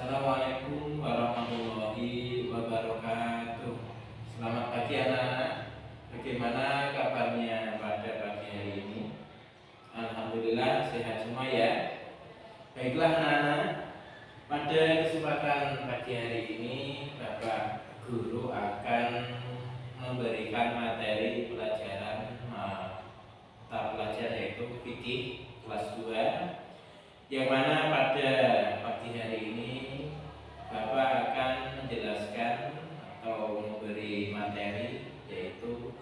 Assalamualaikum warahmatullahi wabarakatuh. Selamat pagi anak-anak. Bagaimana kabarnya pada pagi hari ini? Alhamdulillah sehat semua ya. Baiklah anak-anak, pada kesempatan pagi hari ini Bapak Guru akan memberikan materi pelajaran mata pelajaran yaitu fikih kelas 2, yang mana pada pagi hari ini Bapak akan menjelaskan atau memberi materi yaitu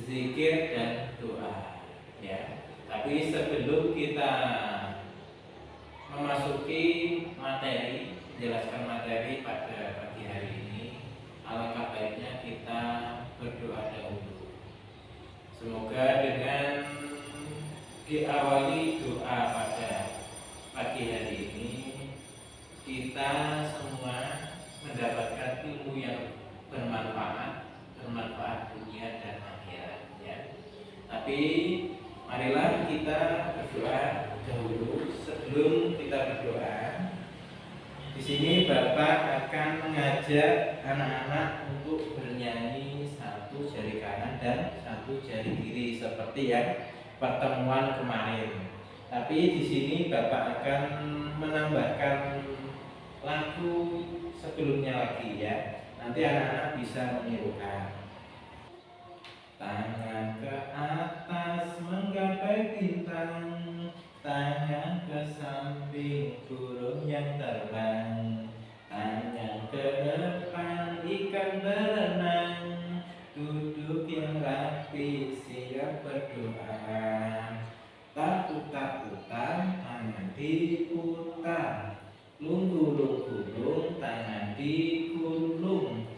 zikir dan doa ya. Tapi sebelum kita memasuki materi, menjelaskan materi pada pagi hari ini, alangkah baiknya kita berdoa dahulu. Semoga dengan diawali doa pada pagi hari ini kita semua mendapatkan ilmu yang bermanfaat dunia dan akhirat ya. Tapi marilah kita berdoa dahulu. Sebelum kita berdoa, di sini Bapak akan mengajak anak-anak untuk bernyanyi satu jari kanan dan satu jari kiri seperti yang pertemuan kemarin. Tapi di sini Bapak akan menambahkan lagu sebelumnya lagi ya. Nanti anak-anak bisa menirukan. Tangan ke atas menggapai bintang, tangan ke samping burung yang terbang, tangan ke depan ikan berenang, duduk yang rapi siap berdoa. Tak-putar-putar tangan diputar, lunggu-lunggu tangan digulung,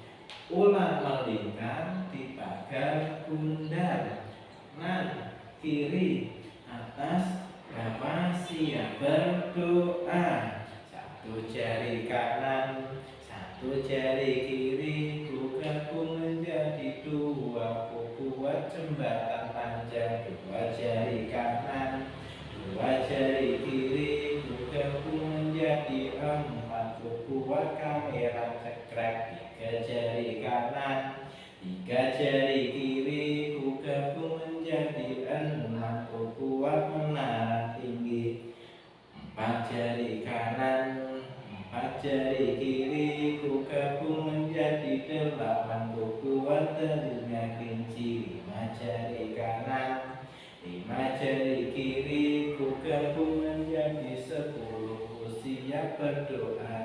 ulang melingkar di pagar bundar, nan kiri atas bawah siap berdoa. Satu jari kanan, satu jari kiri, ku gabung menjadi dua, ku buat jembatan panjang. Dua jari kanan, dua jari kiri, ku gabung menjadi empat, ku buat kamera cekrek. Tiga jari kanan, tiga jari kiri, ku gabung menjadi enam, ku buat menara tinggi. Empat jari kanan, empat jari kiri, ku gabung menjadi delapan, ku buat telinga kelinci. Lima jari kanan, lima jari kiri, ku gabung menjadi 10, ku siap berdoa.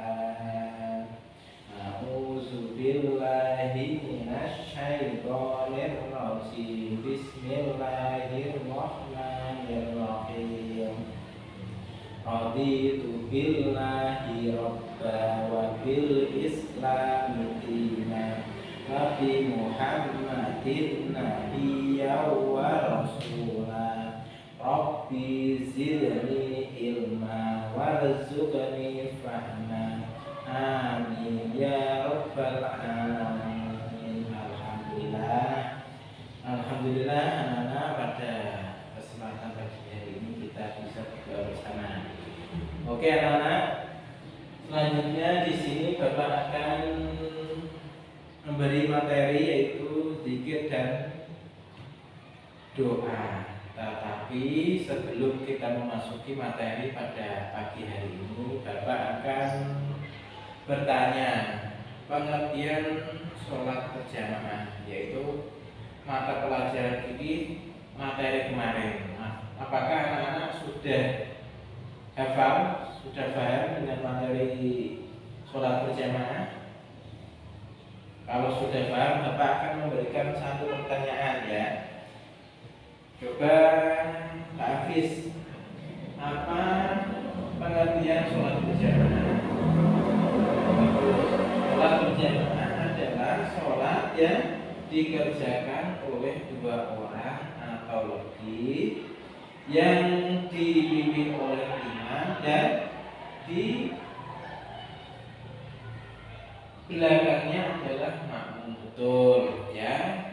A'udzubillahi minasyaitonir rajim. Bismillahirrahmanirrahim. Raditu billahi rabba wa bil islami dina wa bi muhammadin nabiyya wa rasula. Rabbi zidni ilma warzuqni fahma. Amin ya rabbal alamin. Alhamdulillah anak-anak, pada kesempatan pagi hari ini kita bisa berdoa bersama. Oke anak-anak, selanjutnya di sini Bapak akan memberi materi yaitu zikir dan doa. Tetapi sebelum kita memasuki materi pada pagi hari ini, Bapak akan bertanya pengertian sholat berjamaah, yaitu mata pelajaran ini materi kemarin. Apakah anak-anak sudah hafal, sudah paham dengan materi sholat berjamaah? Kalau sudah paham, Bapak akan memberikan satu pertanyaan ya. Coba Pak Hafiz, apa pengertian sholat berjamaah? Sholat berjamaah adalah sholat yang dikerjakan oleh dua orang atau lebih, yang dipimpin oleh imam dan di belakangnya adalah makmum, betul ya.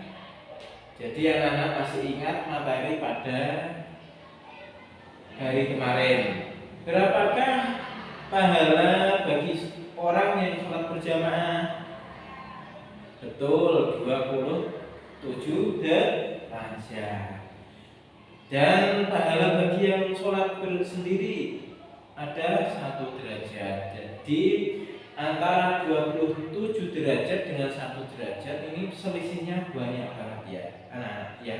Jadi anak-anak masih ingat materi pada hari kemarin. Berapakah pahala Betul, 27 derajat. Dan pahala bagi yang sholat bersendiri ada 1 derajat. Jadi antara 27 derajat dengan 1 derajat ini selisihnya banyak banget ya anak-anak ya.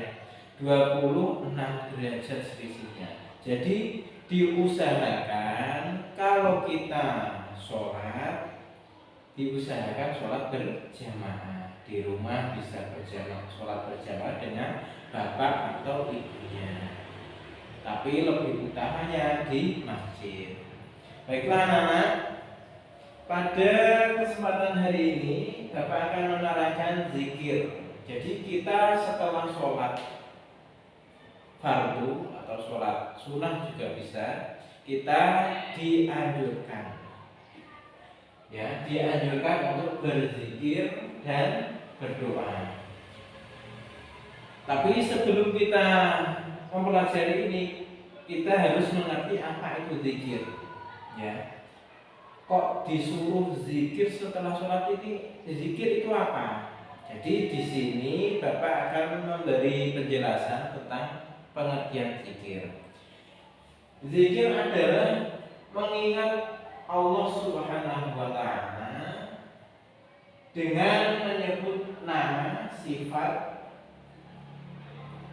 26 derajat selisihnya. Jadi diusahakan kalau kita sholat, diusahakan sholat berjamaah. Di rumah bisa berjamaah, sholat berjamaah dengan bapak atau ibunya. Tapi lebih utamanya di masjid. Baiklah anak-anak, pada kesempatan hari ini Bapak akan menerangkan zikir. Jadi kita setelah sholat fardu atau sholat sunnah juga bisa, kita dianjurkan untuk berzikir dan berdoa. Tapi sebelum kita mempelajari ini, kita harus mengerti apa itu zikir. Ya, kok disuruh zikir setelah sholat ini? Zikir itu apa? Jadi di sini Bapak akan memberi penjelasan tentang pengertian zikir. Zikir adalah mengingat Allah Subhanahu wa Ta'ala dengan menyebut nama, sifat,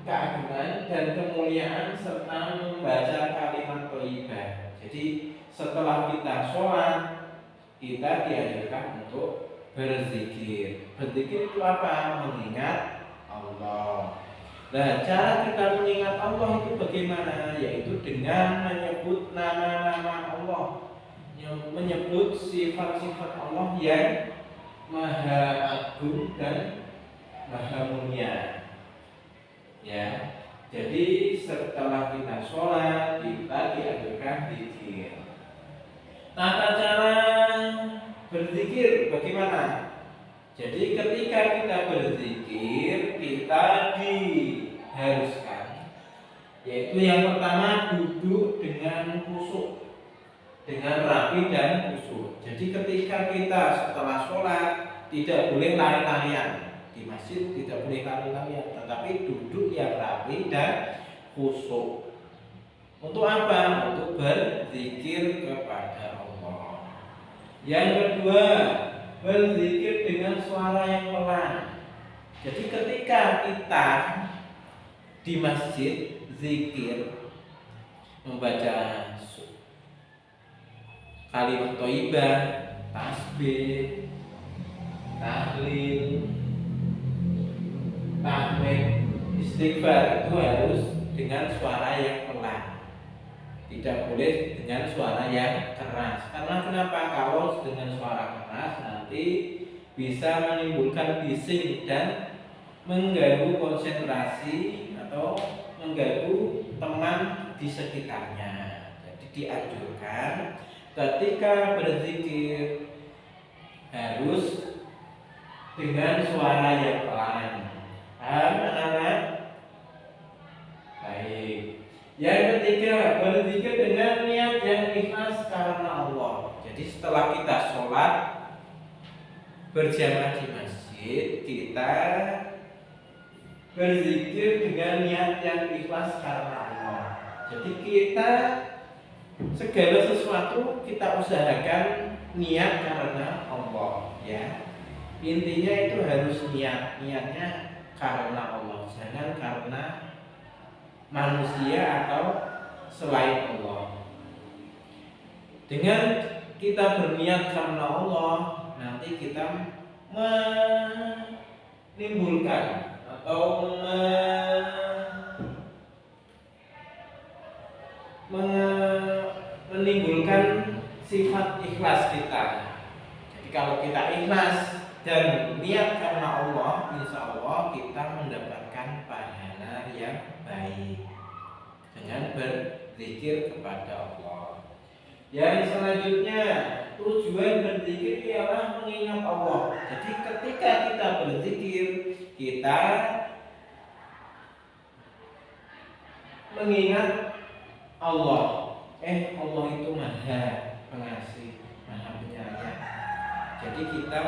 keagungan dan kemuliaan serta membaca kalimat thayyibah. Jadi setelah kita sholat, kita diajarkan untuk berzikir. Berzikir itu apa? Mengingat Allah. Nah, cara kita mengingat Allah itu bagaimana? Yaitu dengan menyebut nama-nama Allah, menyebut sifat-sifat Allah yang maha agung dan maha mulia. Ya, jadi setelah kita sholat, kita dianjurkan zikir. Tata cara berzikir bagaimana? Jadi ketika kita berzikir, kita diharuskan, yaitu yang pertama duduk dengan khusyuk, dengan rapi dan khusyuk. Jadi ketika kita setelah sholat tidak boleh lari-larian. Di masjid tidak boleh lari-larian, tetapi duduk yang rapi dan khusyuk. Untuk apa? Untuk berzikir kepada Allah. Yang kedua, berzikir dengan suara yang pelan. Jadi ketika kita di masjid zikir, membaca kalimat thayyibah, tasbih, tahlil, tahmid, istighfar, itu harus dengan suara yang pelan. Tidak boleh dengan suara yang keras. Karena kenapa? Kalau dengan suara keras nanti bisa menimbulkan bising dan mengganggu konsentrasi atau mengganggu teman di sekitarnya. Jadi dianjurkan ketika berzikir harus dengan suara yang pelan. Anak-anak, baik. Yang ketiga, berzikir dengan niat yang ikhlas karena Allah. Jadi setelah kita sholat berjamaah di masjid, kita berzikir dengan niat yang ikhlas karena Allah. Jadi kita segala sesuatu kita usahakan niat karena Allah, ya. Intinya itu harus niatnya karena Allah, jangan karena manusia atau selain Allah. Dengan kita berniat karena Allah, nanti kita menimbulkan atau menimbulkan sifat ikhlas kita. Jadi kalau kita ikhlas dan niat karena Allah, insya Allah kita mendapatkan pahala yang baik dengan berzikir kepada Allah. Yang selanjutnya, tujuan berzikir ialah mengingat Allah. Jadi ketika kita berzikir, kita mengingat Allah. Allah itu maha pengasih, maha penyayang. Jadi kita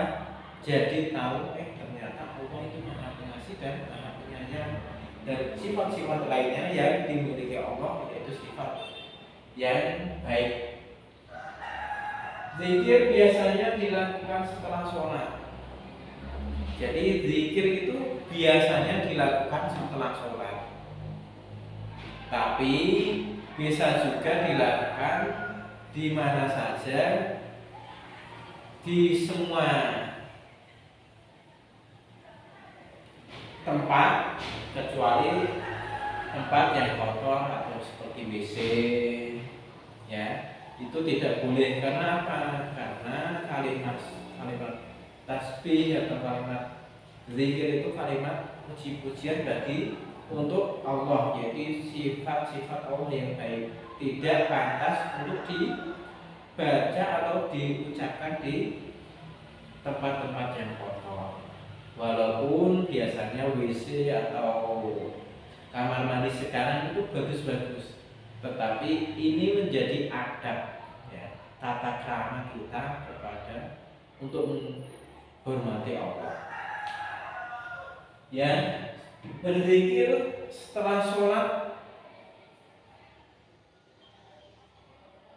jadi tahu ternyata Allah itu Maha Pengasih dan Maha Penyayang. Dan sifat-sifat lainnya yang dimiliki Allah yaitu sifat yang baik. Zikir biasanya dilakukan setelah sholat. Jadi zikir itu biasanya dilakukan setelah sholat. Tapi bisa juga dilakukan di mana saja, di semua tempat kecuali tempat yang kotor atau seperti WC, ya itu tidak boleh. Karena apa? Karena kalimat tasbih atau kalimat zikir itu kalimat puji-pujian bagi untuk Allah, yaitu sifat-sifat Allah yang baik, tidak pantas untuk dibaca atau diucapkan di tempat-tempat yang kotor. Walaupun biasanya WC atau kamar mandi sekarang itu bagus-bagus, tetapi ini menjadi adab, ya, tata krama kita kepada untuk menghormati Allah. Ya, berzikir setelah sholat.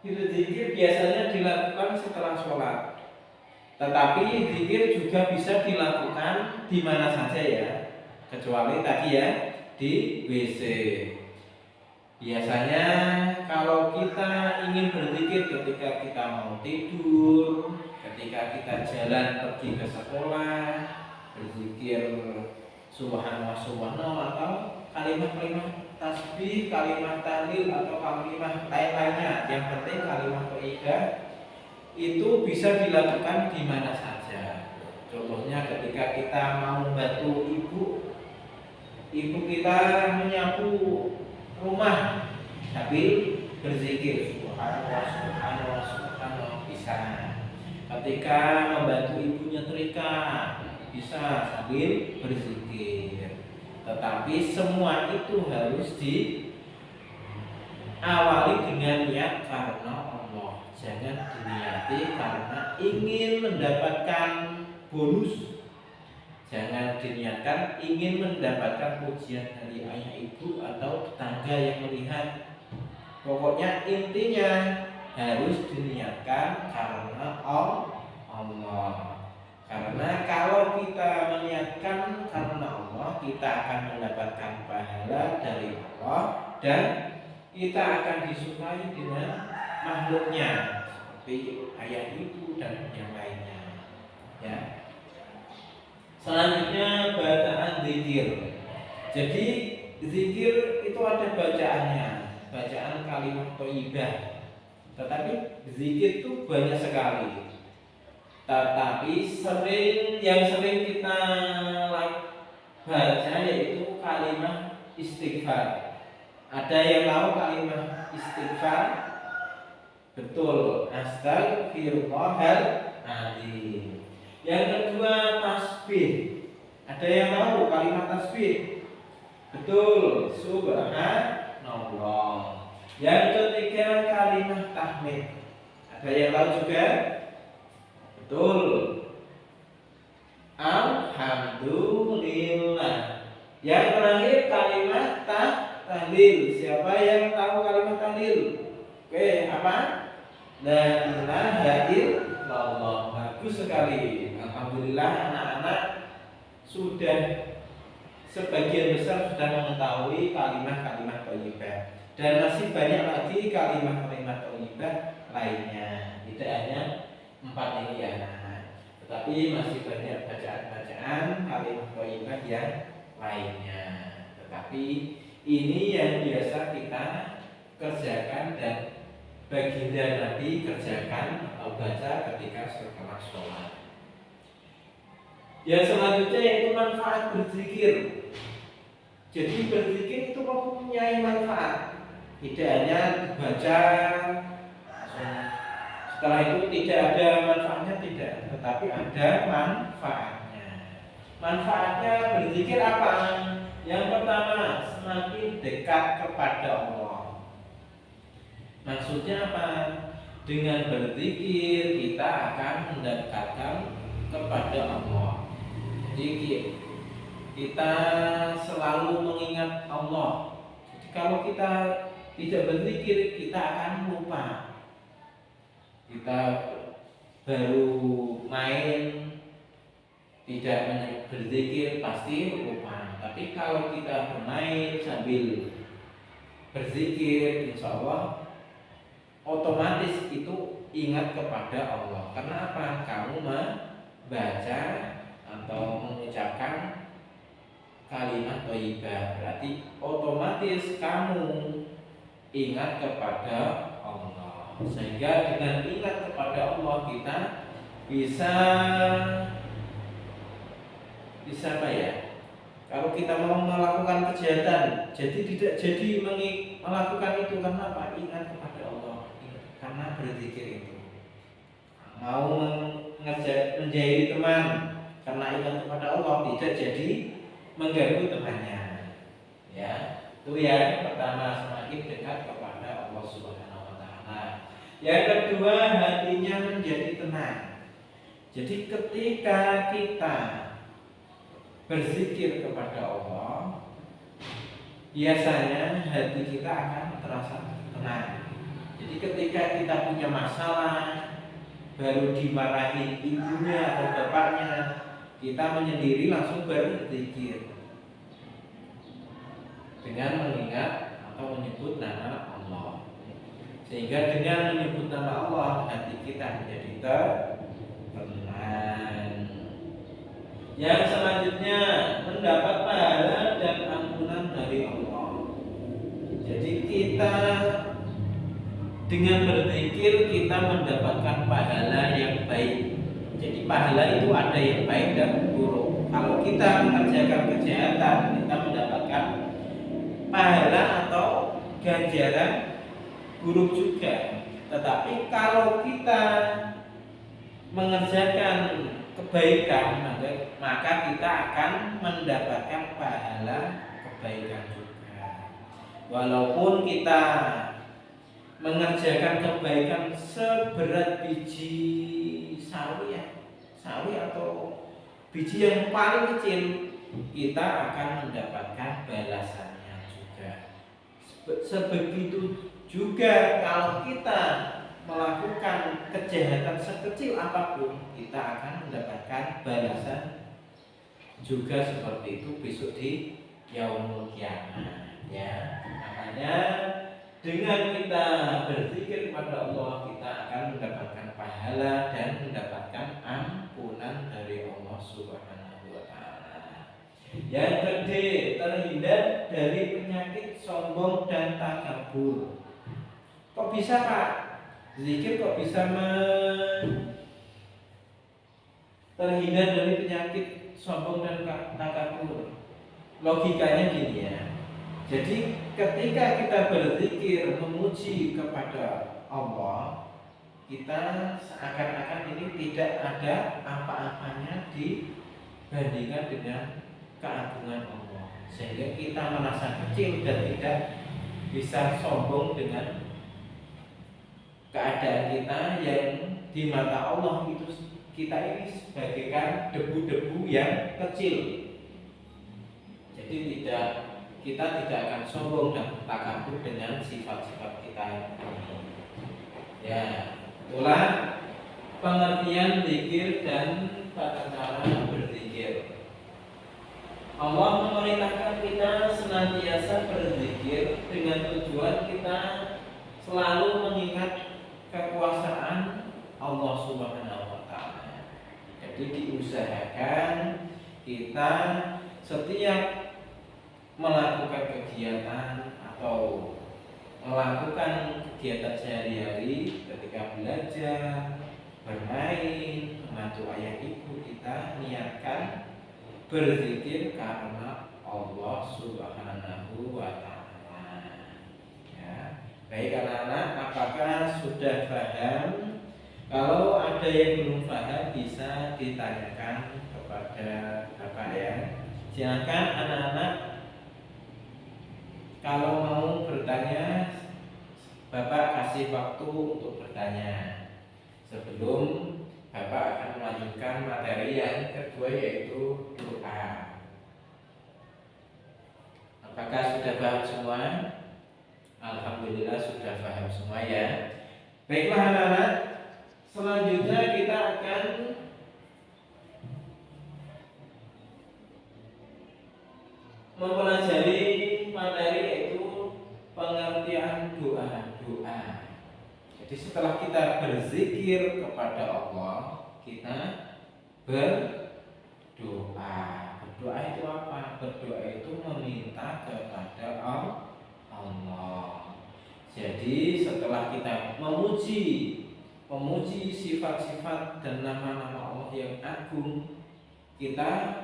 Berzikir biasanya dilakukan setelah sholat, tetapi zikir juga bisa dilakukan di mana saja ya, kecuali tadi ya di WC. Biasanya kalau kita ingin berzikir ketika kita mau tidur, ketika kita jalan pergi ke sekolah, berzikir subhanallah subhanallah atau kalimat-kalimat tasbih, kalimat tahlil atau kalimat lain-lainnya. Yang penting kalimat thayyibah itu bisa dilakukan di mana saja. Contohnya ketika kita mau membantu ibu kita menyapu rumah, tapi berzikir subhanallah subhanallah subhanallah bisa. Ketika membantu ibu nyetrika bisa sambil berzikir. Tetapi semua itu harus diawali dengan niat karena Allah. Jangan diniati karena ingin mendapatkan bonus. Jangan diniatkan ingin mendapatkan pujian dari ayah ibu atau tetangga yang melihat. Pokoknya intinya harus diniatkan karena Allah. Karena kalau kita meniatkan karena Allah, kita akan mendapatkan pahala dari Allah dan kita akan disukai dengan makhluknya seperti ayah ibu dan yang lainnya. Ya. Selanjutnya bacaan zikir. Jadi zikir itu ada bacaannya, bacaan kalimat thayyibah. Tetapi zikir itu banyak sekali. Tetapi yang sering kita baca yaitu kalimat istighfar. Ada yang tahu kalimat istighfar? Betul, astagfirullahaladzim. Yang kedua tasbih. Ada yang tahu kalimat tasbih? Betul, subhanallah. Yang ketiga kalimat tahmid. Ada yang tahu juga? Betul, alhamdulillah. Yang terakhir kalimat tahlil. Siapa yang tahu kalimat tahlil? Oke, apa? La ilaha illallah. Bagus sekali. Alhamdulillah anak-anak sudah sebagian besar sudah mengetahui kalimat-kalimat thayyibah. Dan masih banyak lagi kalimat-kalimat thayyibah lainnya. Tidak hanya 4 ini ya, tetapi masih banyak bacaan-bacaan kalimat thayyibah yang lainnya. Tetapi ini yang biasa kita kerjakan dan baginda Nabi kerjakan atau baca ketika setelah sholat. Yang selanjutnya yaitu manfaat berzikir. Jadi berzikir itu mempunyai manfaat. Tidak hanya dibaca setelah itu tidak ada manfaatnya, tidak, tetapi ada manfaatnya. Manfaatnya berzikir apa? Yang pertama, semakin dekat kepada Allah. Maksudnya apa? Dengan berzikir kita akan mendekatkan kepada Allah. Jadi kita selalu mengingat Allah. Jadi kalau kita tidak berzikir, kita akan lupa. Kita baru main tidak berzikir pasti lupa. Tapi kalau kita bermain sambil berzikir, insya Allah otomatis itu ingat kepada Allah. Karena apa? Kamu membaca atau mengucapkan kalimat thayyibah, berarti otomatis kamu ingat kepada Allah. Sehingga dengan ingat kepada Allah kita bisa apa ya? Kalau kita mau melakukan kejahatan, jadi tidak jadi melakukan itu karena apa? Ingat kepada Allah, karena berzikir itu. Mau menjahili teman karena ingat kepada Allah, tidak jadi mengganggu temannya. Ya, itu yang pertama, semakin dekat kepada Allah Subhanahu wa taala. Yang kedua, hatinya menjadi tenang. Jadi ketika kita berzikir kepada Allah, biasanya hati kita akan terasa tenang. Jadi ketika kita punya masalah, baru dimarahi ibunya atau bapaknya, kita menyendiri langsung berzikir dengan mengingat atau menyebut nama Allah. Sehingga dengan menyebut nama Allah, hati kita menjadi tenang. Yang selanjutnya, mendapat pahala dan ampunan dari Allah. Jadi kita dengan berzikir kita mendapatkan pahala yang baik. Jadi pahala itu ada yang baik dan buruk. Kalau kita mengerjakan kejahatan, kita mendapatkan pahala atau ganjaran buruk juga. Tetapi kalau kita mengerjakan kebaikan, maka kita akan mendapatkan pahala kebaikan juga. Walaupun kita mengerjakan kebaikan seberat biji sawi atau biji yang paling kecil, kita akan mendapatkan balasannya juga. Sebegitu juga kalau kita melakukan kejahatan sekecil apapun, kita akan mendapatkan balasan juga seperti itu besok di yaumul qiyamah. Ya, makanya dengan kita berzikir kepada Allah, kita akan mendapatkan pahala dan mendapatkan ampunan dari Allah Subhanahu wa taala. Yang kedua, terhindar dari penyakit sombong dan takabur. Kok bisa, Pak? Zikir kok bisa terhindar dari penyakit sombong dan takabur? Logikanya gini ya. Jadi ketika kita berzikir memuji kepada Allah, kita seakan-akan ini tidak ada apa-apanya dibandingkan dengan keagungan Allah, sehingga kita merasa kecil dan tidak bisa sombong dengan keadaan kita yang di mata Allah itu kita ini sebagaikan debu-debu yang kecil. Jadi kita tidak akan sombong dan takabur dengan sifat-sifat kita ini. Ya, itulah pengertian zikir dan tata cara berzikir. Allah memerintahkan kita senantiasa berzikir dengan tujuan kita selalu mengingat kekuasaan Allah Subhanahu wa taala. Jadi diusahakan kita setiap melakukan kegiatan atau melakukan kegiatan sehari-hari, ketika belajar, bermain, membantu ayah ibu, kita niatkan berzikir karena Allah Subhanahu wa taala. Ya. Baik anak-anak, apakah sudah paham? Kalau ada yang belum paham bisa ditanyakan kepada Bapak ya. Silakan anak-anak, kalau mau bertanya, Bapak kasih waktu untuk bertanya sebelum Bapak akan melanjutkan materi yang kedua, yaitu doa. Apakah sudah paham semua? Alhamdulillah sudah paham semua ya. Baiklah anak-anak, selanjutnya kita akan mempelajari materi yaitu pengertian doa. Jadi setelah kita berzikir kepada Allah, kita berdoa. Berdoa itu apa? Berdoa itu meminta kepada Allah. Jadi setelah kita memuji sifat-sifat dan nama-nama Allah yang agung, kita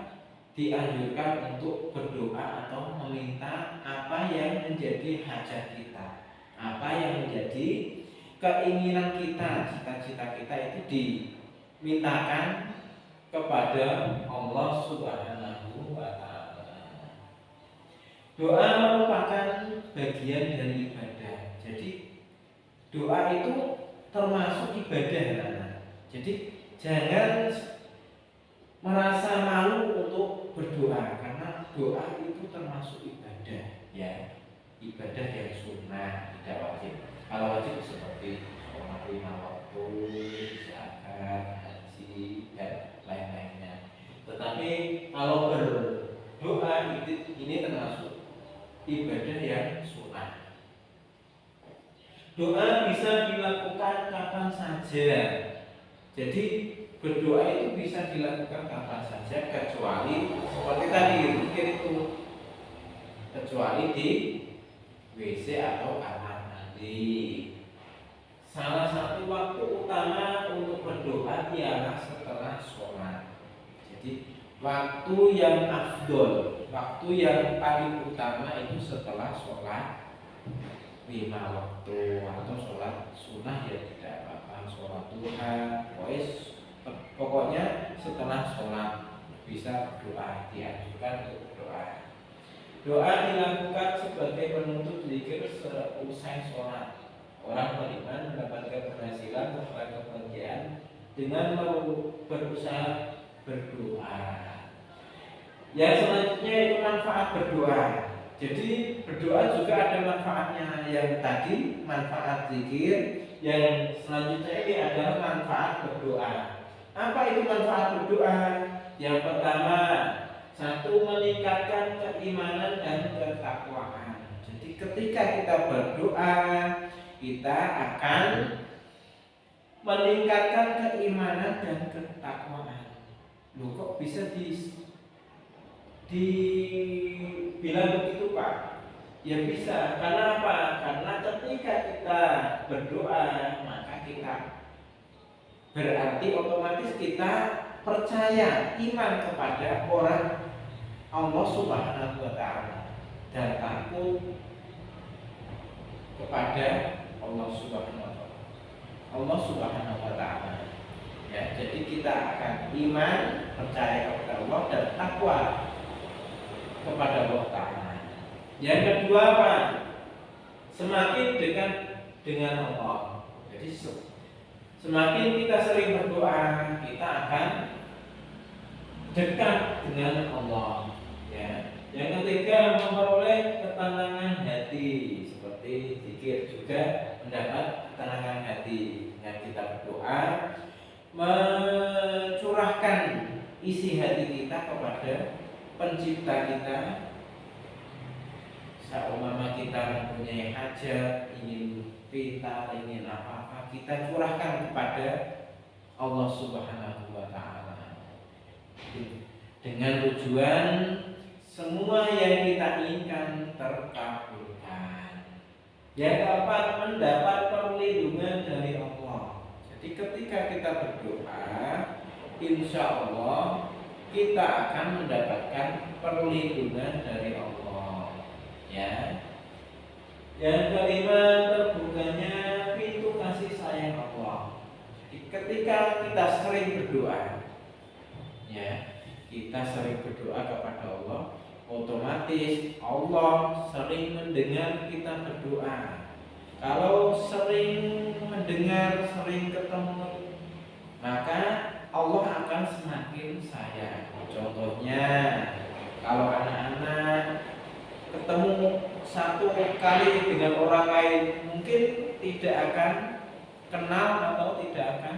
dianjurkan untuk berdoa atau meminta apa yang menjadi hajat kita, apa yang menjadi keinginan kita, cita-cita kita itu dimintakan kepada Allah Subhanahu wa Ta'ala. Doa merupakan bagian dari ibadah. Jadi doa itu termasuk ibadah. Jadi jangan merasa malu untuk berdoa, karena doa itu termasuk ibadah, ya, ibadah yang sunnah, tidak wajib. Kalau wajib seperti sholat 5 waktu, zakat, haji, dan lain-lainnya. Tetapi kalau berdoa ini termasuk ibadah yang sunnah. Doa bisa dilakukan kapan saja. Jadi berdoa itu bisa dilakukan kapan saja, kecuali seperti tadi zikir itu, kecuali di WC atau kamar mandi. Salah satu waktu utama untuk berdoa ialah setelah sholat. Jadi waktu yang afdol, waktu yang paling utama itu setelah sholat 5 waktu atau sholat sunnah, ya tidak apa-apa, sholat duha, pokoknya setelah sholat bisa berdoa, dianjurkan untuk berdoa. Doa dilakukan sebagai penutup zikir seusai sholat. Orang beriman mendapatkan keberhasilan serta kebahagiaan dengan berusaha berdoa. Yang selanjutnya itu manfaat berdoa. Jadi berdoa juga ada manfaatnya. Yang tadi manfaat zikir, yang selanjutnya ini adalah manfaat berdoa. Apa itu manfaat berdoa? Yang pertama, satu, meningkatkan keimanan dan ketakwaan. Jadi ketika kita berdoa, kita akan meningkatkan keimanan dan ketakwaan. Loh, kok bisa dibilang begitu, Pak? Ya bisa. Karena apa? Karena ketika kita berdoa, maka kita berarti otomatis kita percaya, iman kepada orang Allah Subhanahu wa Ta'ala dan takut kepada Allah Subhanahu wa Ta'ala. Ya, jadi kita akan iman, percaya kepada Allah dan takwa kepada Allah Ta'ala. Yang kedua apa? Semakin dekat dengan Allah. Jadi semakin kita sering berdoa, kita akan dekat dengan Allah. Ya. Yang ketiga, memperoleh ketenangan hati. Seperti zikir juga mendapat ketenangan hati. Dengan kita berdoa, mencurahkan isi hati kita kepada pencipta kita. Seumpama kita mempunyai hajat, ingin pintar, ingin apa-apa, kita curahkan kepada Allah Subhanahu wa Ta'ala. Dengan tujuan semua yang kita inginkan terkabulkan. Yang keempat, mendapat perlindungan dari Allah. Jadi ketika kita berdoa, insya Allah kita akan mendapatkan perlindungan dari Allah. Ya. Yang kelima, terbukanya pintu kasih sayang Allah. Jadi ketika kita sering berdoa, ya, kita sering berdoa kepada Allah, otomatis Allah sering mendengar kita berdoa. Kalau sering mendengar, sering ketemu, maka Allah akan semakin sayang. Contohnya, kalau anak-anak ketemu satu kali dengan orang lain mungkin tidak akan kenal atau tidak akan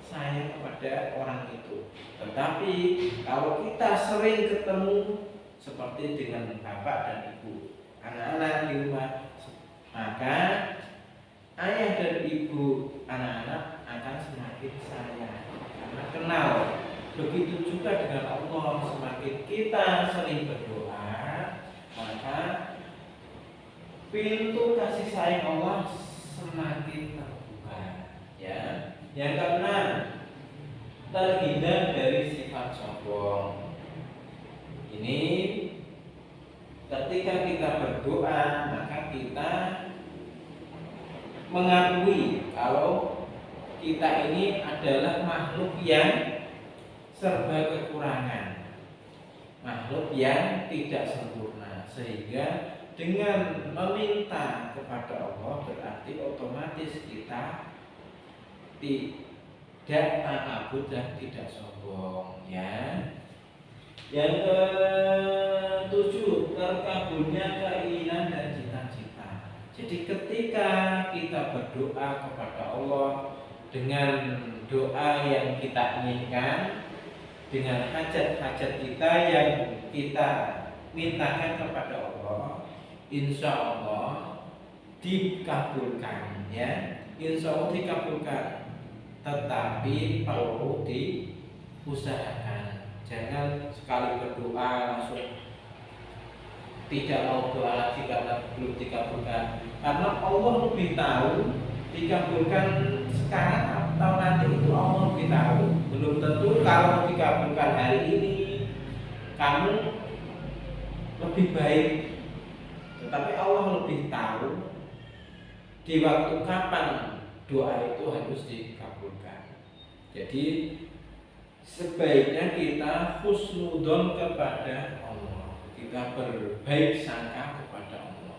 sayang kepada orang itu. Tetapi kalau kita sering ketemu seperti dengan bapak dan ibu, anak-anak di rumah, maka ayah dan ibu anak-anak akan semakin sayang karena kenal. Begitu juga dengan Allah, semakin kita sering berdoa, maka pintu kasih sayang Allah semakin terbuka. Ya, yang keenam, terhindar dari sifat sombong. Ini ketika kita berdoa, maka kita mengakui kalau kita ini adalah makhluk yang serba kekurangan, makhluk yang tidak sempurna, sehingga dengan meminta kepada Allah berarti otomatis kita tidak takabur dan tidak sombong. Ya. Yang ketujuh, terkabulnya keinginan dan cita-cita. Jadi ketika kita berdoa kepada Allah dengan doa yang kita inginkan, dengan hajat-hajat kita yang kita mintakan kepada Allah, insya Allah dikabulkan. Ya, insya Allah dikabulkan. Tetapi perlu diusahakan. Jangan sekali berdoa langsung tidak mau doa lagi karena belum dikabulkan. Karena Allah lebih tahu dikabulkan sekarang atau nanti, itu Allah lebih tahu. Belum tentu kalau dikabulkan hari ini kamu lebih baik, tetapi Allah lebih tahu di waktu kapan doa itu harus dikabulkan. Jadi sebaiknya kita husnudzon kepada Allah, kita berbaik sangka kepada Allah.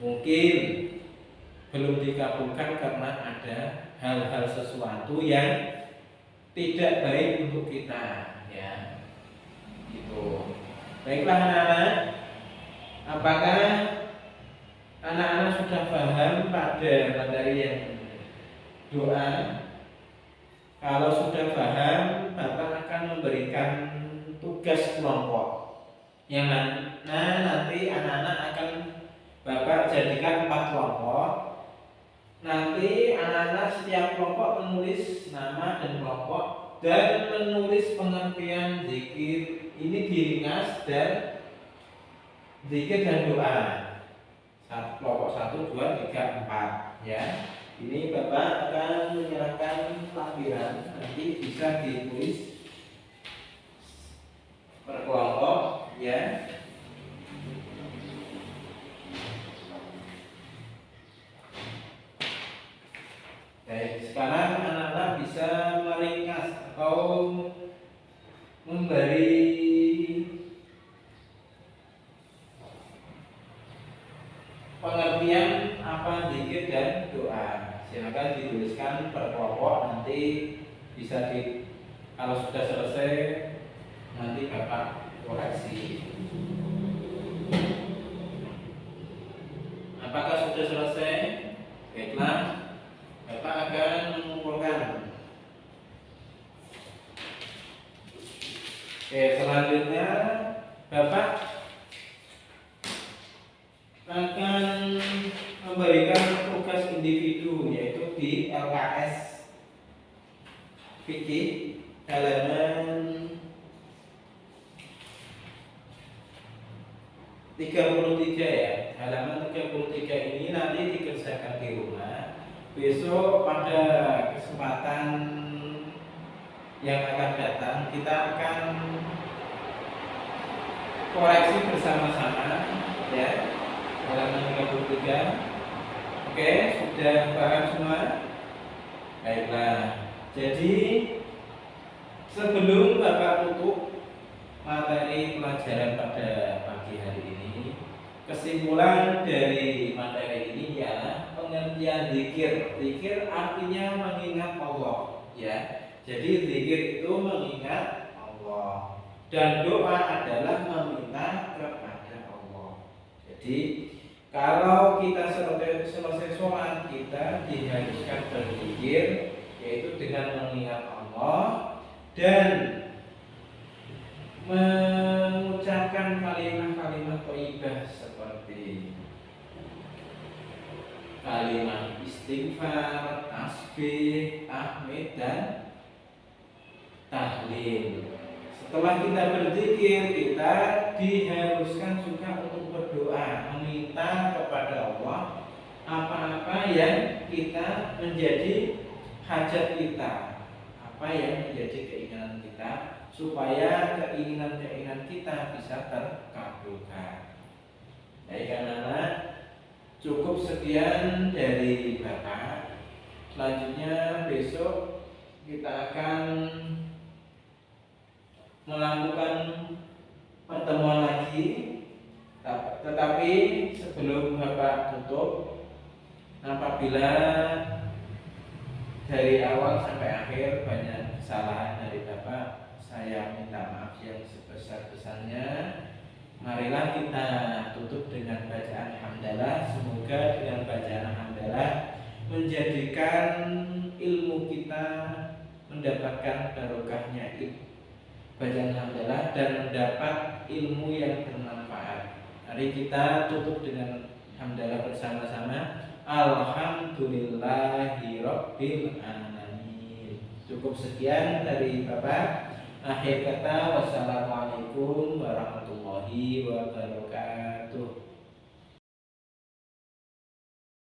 Mungkin belum dikabulkan karena ada hal-hal sesuatu yang tidak baik untuk kita, ya. Gitu. Baiklah anak-anak, apakah anak-anak sudah paham pada materi yang doa? Kalau sudah paham, Bapak akan memberikan tugas kelompok yang mana nanti anak-anak akan Bapak jadikan 4 kelompok. Nanti anak-anak setiap kelompok menulis nama dan kelompok dan menulis pengertian zikir. Ini diringkas dan zikir dan doa. Kelompok 1, 2, 3, 4, ya. Ini Bapak akan menyerahkan lampiran, nanti bisa ditulis per kelompok, ya. Baik, sekarang anak-anak bisa meringkas atau memberi pengertian apa zikir dan doa. Silakan dituliskan per kelompok, nanti bisa kalau sudah selesai nanti Bapak koreksi. Apakah sudah selesai? Baiklah, Bapak akan mengumpulkan. Oke, selanjutnya Bapak akan memberikan tugas individu, yaitu di LKS fikih halaman 33, ya. Halaman 33 ini nanti dikerjakan di rumah. Besok pada kesempatan yang akan datang kita akan koreksi bersama-sama, ya. Halaman 33. Oke, sudah paham semua? Baiklah. Jadi sebelum Bapak tutup materi pelajaran pada pagi hari ini, kesimpulan dari materi ini ialah pengertian zikir. Zikir artinya mengingat Allah, ya. Jadi zikir itu mengingat Allah, dan doa adalah meminta kepada Allah. Jadi kalau kita selesai sholat, kita diharuskan berzikir, yaitu dengan mengingat Allah dan mengucapkan kalimat-kalimat thayyibah seperti kalimat istighfar, tasbih, tahmid, dan tahlil. Setelah kita berzikir, kita diharuskan juga untuk berdoa, meminta kepada Allah apa-apa yang kita menjadi hajat kita, apa yang menjadi keinginan kita, supaya keinginan-keinginan kita bisa terkabulkan. Baik anak-anak, cukup sekian dari Bapak. Selanjutnya besok kita akan melakukan pertemuan lagi. Tetapi sebelum Bapak tutup, apabila dari awal sampai akhir banyak kesalahan dari Bapak, saya minta maaf yang sebesar-besarnya. Marilah kita tutup dengan bacaan hamdalah. Semoga dengan bacaan hamdalah menjadikan ilmu kita mendapatkan barokahnya bacaan hamdalah dan mendapat ilmu yang bermanfaat. Mari kita tutup dengan hamdalah bersama-sama. Alhamdulillahirabbil alamin. Cukup sekian dari Bapak. Akhir kata, wassalamualaikum warahmatullahi wabarakatuh.